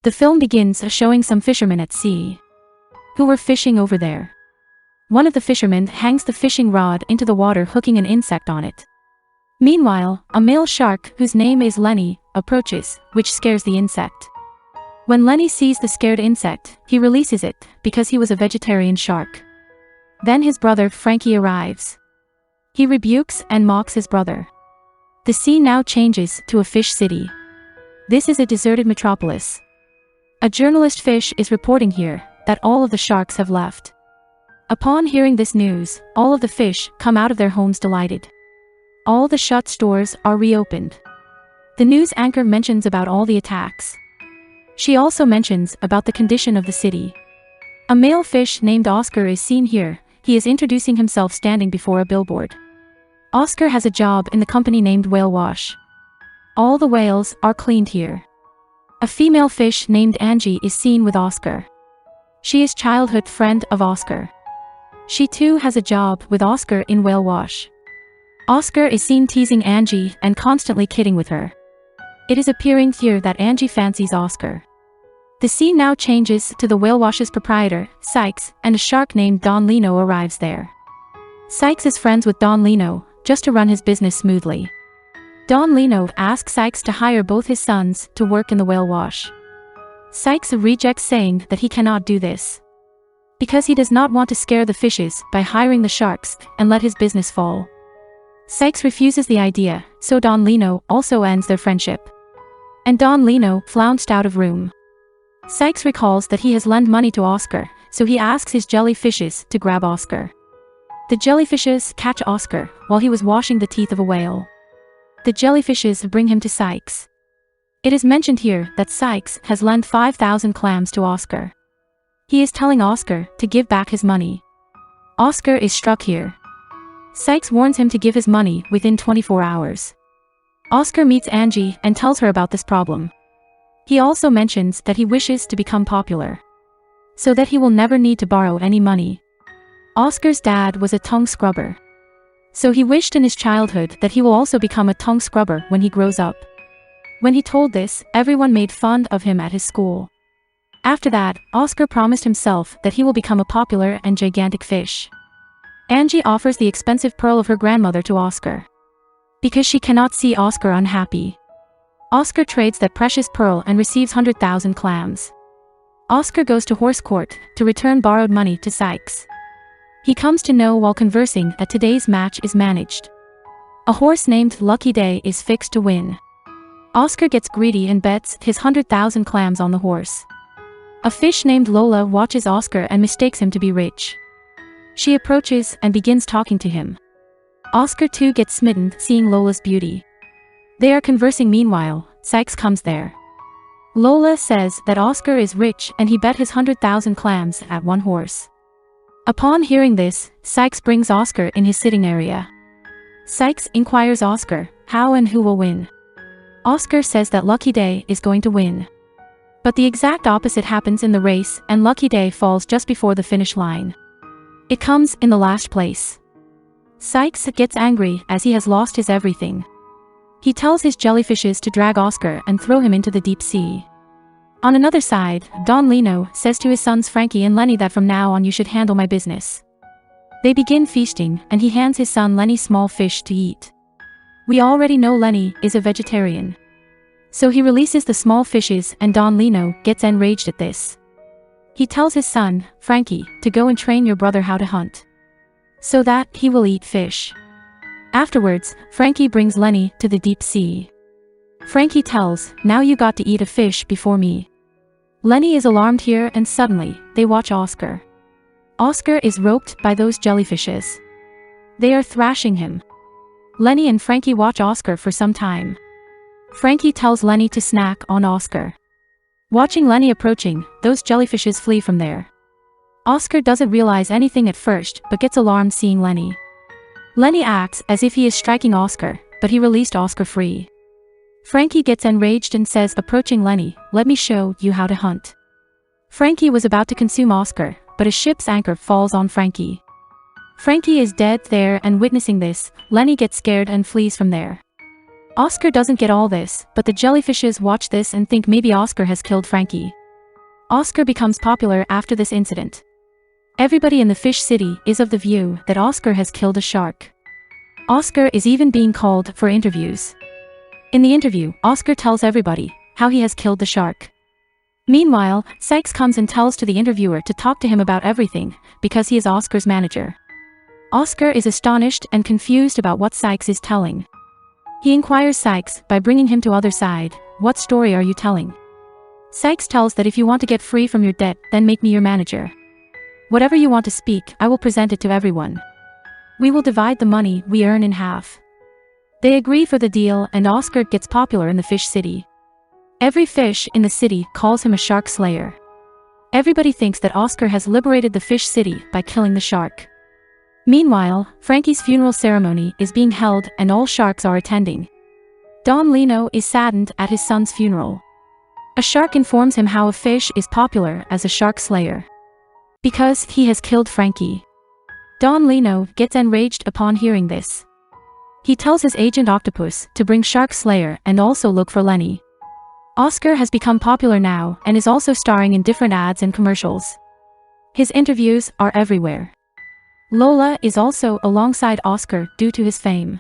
The film begins showing some fishermen at sea who were fishing over there. One of the fishermen hangs the fishing rod into the water, hooking an insect on it. Meanwhile, a male shark, whose name is Lenny, approaches, which scares the insect. When Lenny sees the scared insect, he releases it, because he was a vegetarian shark. Then his brother Frankie arrives. He rebukes and mocks his brother. The scene now changes to a fish city. This is a deserted metropolis. A journalist fish is reporting here that all of the sharks have left. Upon hearing this news, all of the fish come out of their homes delighted. All the shut stores are reopened. The news anchor mentions about all the attacks. She also mentions about the condition of the city. A male fish named Oscar is seen here. He is introducing himself standing before a billboard. Oscar has a job in the company named Whale Wash. All the whales are cleaned here. A female fish named Angie is seen with Oscar. She is childhood friend of Oscar. She too has a job with Oscar in Whale Wash. Oscar is seen teasing Angie and constantly kidding with her. It is appearing here that Angie fancies Oscar. The scene now changes to the Whale Wash's proprietor, Sykes, and a shark named Don Lino arrives there. Sykes is friends with Don Lino, just to run his business smoothly. Don Lino asks Sykes to hire both his sons to work in the Whale Wash. Sykes rejects, saying that he cannot do this, because he does not want to scare the fishes by hiring the sharks and let his business fall. Sykes refuses the idea, so Don Lino also ends their friendship. And Don Lino flounced out of room. Sykes recalls that he has lent money to Oscar, so he asks his jellyfishes to grab Oscar. The jellyfishes catch Oscar while he was washing the teeth of a whale. The jellyfishes bring him to Sykes. It is mentioned here that Sykes has lent 5,000 clams to Oscar. He is telling Oscar to give back his money. Oscar is struck here. Sykes warns him to give his money within 24 hours. Oscar meets Angie and tells her about this problem. He also mentions that he wishes to become popular, so that he will never need to borrow any money. Oscar's dad was a tongue scrubber, so he wished in his childhood that he will also become a tongue scrubber when he grows up. When he told this, everyone made fun of him at his school. After that, Oscar promised himself that he will become a popular and gigantic fish. Angie offers the expensive pearl of her grandmother to Oscar, because she cannot see Oscar unhappy. Oscar trades that precious pearl and receives 100,000 clams. Oscar goes to horse court to return borrowed money to Sykes. He comes to know while conversing that today's match is managed. A horse named Lucky Day is fixed to win. Oscar gets greedy and bets his 100,000 clams on the horse. A fish named Lola watches Oscar and mistakes him to be rich. She approaches and begins talking to him. Oscar too gets smitten seeing Lola's beauty. They are conversing. Meanwhile, Sykes comes there. Lola says that Oscar is rich and he bet his 100,000 clams at one horse. Upon hearing this, Sykes brings Oscar in his sitting area. Sykes inquires Oscar how and who will win. Oscar says that Lucky Day is going to win. But the exact opposite happens in the race, and Lucky Day falls just before the finish line. It comes in the last place. Sykes gets angry as he has lost his everything. He tells his jellyfishes to drag Oscar and throw him into the deep sea. On another side, Don Lino says to his sons Frankie and Lenny that from now on you should handle my business. They begin feasting, and he hands his son Lenny small fish to eat. We already know Lenny is a vegetarian, so he releases the small fishes, and Don Lino gets enraged at this. He tells his son, Frankie, to go and train your brother how to hunt, so that he will eat fish. Afterwards, Frankie brings Lenny to the deep sea. Frankie tells, now you got to eat a fish before me. Lenny is alarmed here, and suddenly, they watch Oscar. Oscar is roped by those jellyfishes. They are thrashing him. Lenny and Frankie watch Oscar for some time. Frankie tells Lenny to snack on Oscar. Watching Lenny approaching, those jellyfishes flee from there. Oscar doesn't realize anything at first, but gets alarmed seeing Lenny. Lenny acts as if he is striking Oscar, but he released Oscar free. Frankie gets enraged and says, approaching Lenny, let me show you how to hunt. Frankie was about to consume Oscar, but a ship's anchor falls on Frankie. Frankie is dead there, and witnessing this, Lenny gets scared and flees from there. Oscar doesn't get all this, but the jellyfishes watch this and think maybe Oscar has killed Frankie. Oscar becomes popular after this incident. Everybody in the fish city is of the view that Oscar has killed a shark. Oscar is even being called for interviews. In the interview, Oscar tells everybody how he has killed the shark. Meanwhile, Sykes comes and tells to the interviewer to talk to him about everything, because he is Oscar's manager. Oscar is astonished and confused about what Sykes is telling. He inquires Sykes by bringing him to other side, "What story are you telling?" Sykes tells that if you want to get free from your debt, then make me your manager. Whatever you want to speak, I will present it to everyone. We will divide the money we earn in half. They agree for the deal and Oscar gets popular in the fish city. Every fish in the city calls him a shark slayer. Everybody thinks that Oscar has liberated the fish city by killing the shark. Meanwhile, Frankie's funeral ceremony is being held and all sharks are attending. Don Lino is saddened at his son's funeral. A shark informs him how a fish is popular as a shark slayer. Because he has killed Frankie. Don Lino gets enraged upon hearing this. He tells his agent Octopus to bring Shark Slayer and also look for Lenny. Oscar has become popular now and is also starring in different ads and commercials. His interviews are everywhere. Lola is also alongside Oscar due to his fame.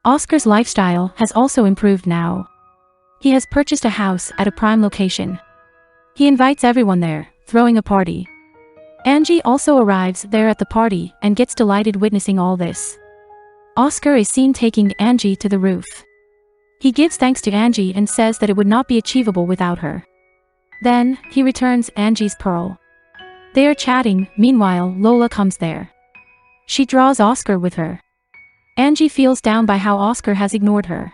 Oscar's lifestyle has also improved now. He has purchased a house at a prime location. He invites everyone there, throwing a party. Angie also arrives there at the party and gets delighted witnessing all this. Oscar is seen taking Angie to the roof. He gives thanks to Angie and says that it would not be achievable without her. Then, he returns Angie's pearl. They are chatting, meanwhile Lola comes there. She draws Oscar with her. Angie feels down by how Oscar has ignored her.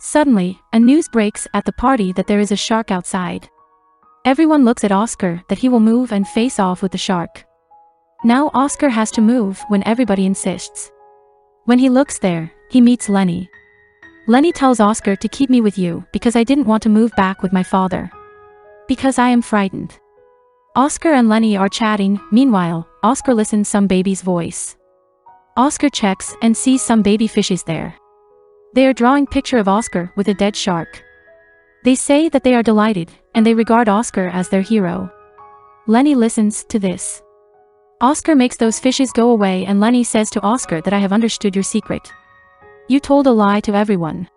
Suddenly, a news breaks at the party that there is a shark outside. Everyone looks at Oscar that he will move and face off with the shark. Now Oscar has to move when everybody insists. When he looks there, he meets Lenny. Lenny tells Oscar to keep me with you because I didn't want to move back with my father. Because I am frightened. Oscar and Lenny are chatting, meanwhile, Oscar listens some baby's voice. Oscar checks and sees some baby fishes there. They are drawing picture of Oscar with a dead shark. They say that they are delighted, and they regard Oscar as their hero. Lenny listens to this. Oscar makes those fishes go away and Lenny says to Oscar that I have understood your secret. You told a lie to everyone.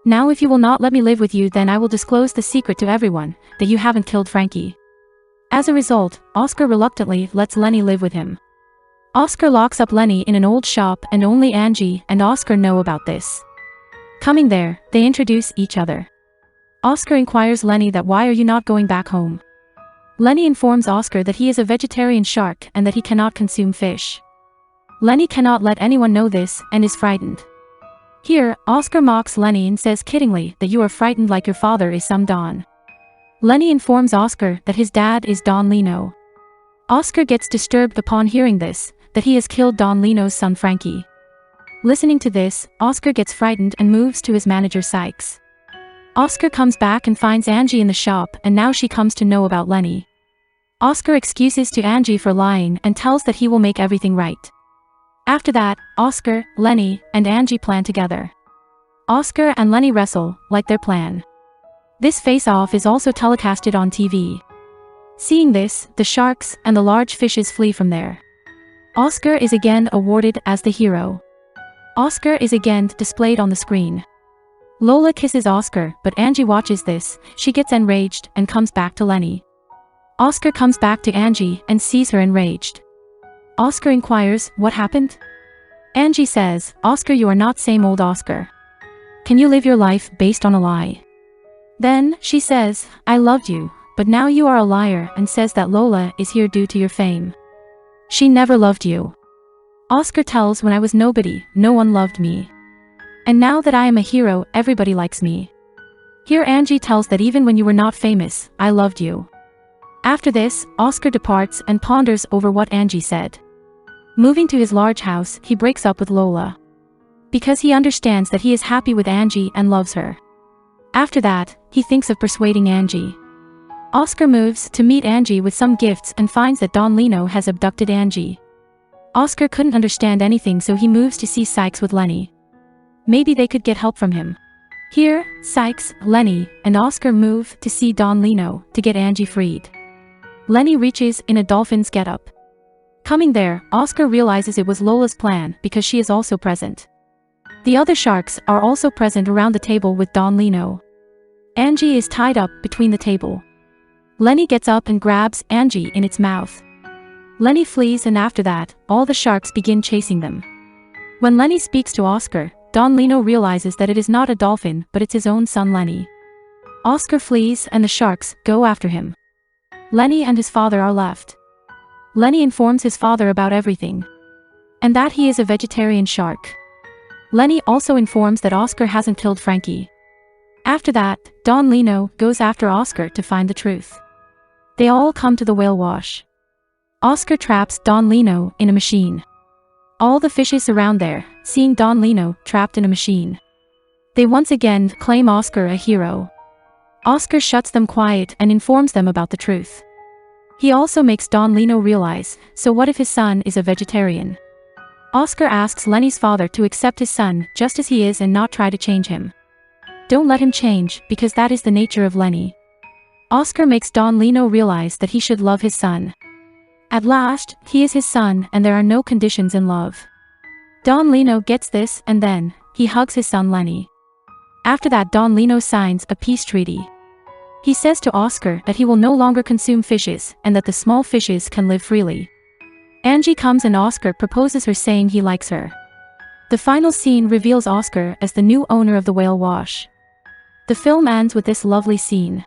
Now if you will not let me live with you then I will disclose the secret to everyone, that you haven't killed Frankie. As a result, Oscar reluctantly lets Lenny live with him. Oscar locks up Lenny in an old shop and only Angie and Oscar know about this. Coming there, they introduce each other. Oscar inquires Lenny that why are you not going back home? Lenny informs Oscar that he is a vegetarian shark and that he cannot consume fish. Lenny cannot let anyone know this and is frightened. Here, Oscar mocks Lenny and says kiddingly that you are frightened like your father is some Don. Lenny informs Oscar that his dad is Don Lino. Oscar gets disturbed upon hearing this, that he has killed Don Lino's son Frankie. Listening to this, Oscar gets frightened and moves to his manager Sykes. Oscar comes back and finds Angie in the shop and now she comes to know about Lenny. Oscar excuses to Angie for lying and tells that he will make everything right. After that, Oscar, Lenny, and Angie plan together. Oscar and Lenny wrestle, like their plan. This face-off is also telecasted on TV. Seeing this, the sharks and the large fishes flee from there. Oscar is again awarded as the hero. Oscar is again displayed on the screen. Lola kisses Oscar, but Angie watches this, she gets enraged and comes back to Lenny. Oscar comes back to Angie and sees her enraged. Oscar inquires, what happened? Angie says, Oscar, you are not same old Oscar. Can you live your life based on a lie? Then, she says, I loved you, but now you are a liar and says that Lola is here due to your fame. She never loved you. Oscar tells when I was nobody, no one loved me. And now that I am a hero, everybody likes me. Here Angie tells that even when you were not famous, I loved you. After this, Oscar departs and ponders over what Angie said. Moving to his large house, he breaks up with Lola. Because he understands that he is happy with Angie and loves her. After that, he thinks of persuading Angie. Oscar moves to meet Angie with some gifts and finds that Don Lino has abducted Angie. Oscar couldn't understand anything so he moves to see Sykes with Lenny. Maybe they could get help from him. Here, Sykes, Lenny, and Oscar move to see Don Lino to get Angie freed. Lenny reaches in a dolphin's getup. Coming there, Oscar realizes it was Lola's plan because she is also present. The other sharks are also present around the table with Don Lino. Angie is tied up between the table. Lenny gets up and grabs Angie in its mouth. Lenny flees, and after that, all the sharks begin chasing them. When Lenny speaks to Oscar, Don Lino realizes that it is not a dolphin but it's his own son Lenny. Oscar flees and the sharks go after him. Lenny and his father are left. Lenny informs his father about everything, and that he is a vegetarian shark. Lenny also informs that Oscar hasn't killed Frankie. After that, Don Lino goes after Oscar to find the truth. They all come to the whale wash. Oscar traps Don Lino in a machine. All the fishes around there, seeing Don Lino trapped in a machine, they once again claim Oscar a hero. Oscar shuts them quiet and informs them about the truth. He also makes Don Lino realize, so what if his son is a vegetarian? Oscar asks Lenny's father to accept his son just as he is and not try to change him. Don't let him change, because that is the nature of Lenny. Oscar makes Don Lino realize that he should love his son. At last, he is his son and there are no conditions in love. Don Lino gets this and then, he hugs his son Lenny. After that, Don Lino signs a peace treaty. He says to Oscar that he will no longer consume fishes and that the small fishes can live freely. Angie comes and Oscar proposes her, saying he likes her. The final scene reveals Oscar as the new owner of the whale wash. The film ends with this lovely scene.